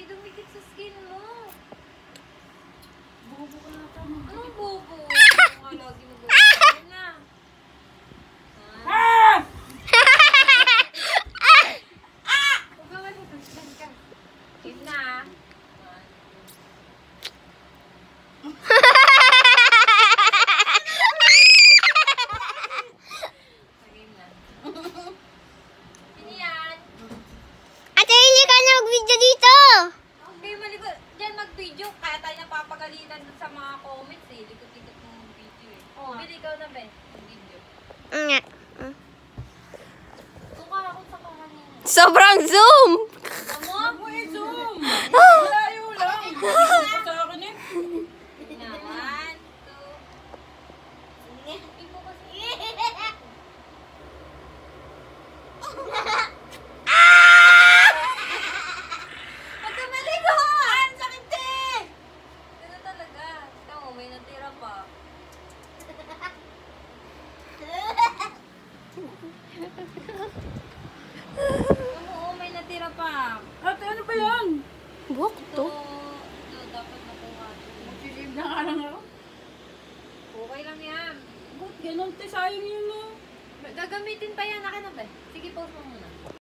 dumikit sa skin mo. Bobo ka na. Anong bobo? Ang lagi mo bobo. Ayun na. Huwag ka malitan ka. Ayun na. Ayun na. Sino yan? Ate, hindi ka na mag-video dito. Okay, malikot. Diyan mag-video. Kaya tayo napapagalitan dun sa mga comments eh. Likot-likot ng video eh. Oh, bili ikaw na ba video. Nga. Tuka ako sa kanina. Sobrang zoom. Amo? Ako zoom. Malayo lang. Ito sa akin eh. Na, 1, 2. Ibo kasi. Huwag ka malikot! Sakit eh! Ganun talaga. Ikaw mo, may natira pa. Oo, may natira pa. Ate, ano ba yan? Buhok Ito, dapat nakuha. Magsisim na nga lang ako. Okay lang yan. Ba't ganun te? Sayang yun no? Gagamitin pa yan. Akin na ba? Sige, pause mo muna.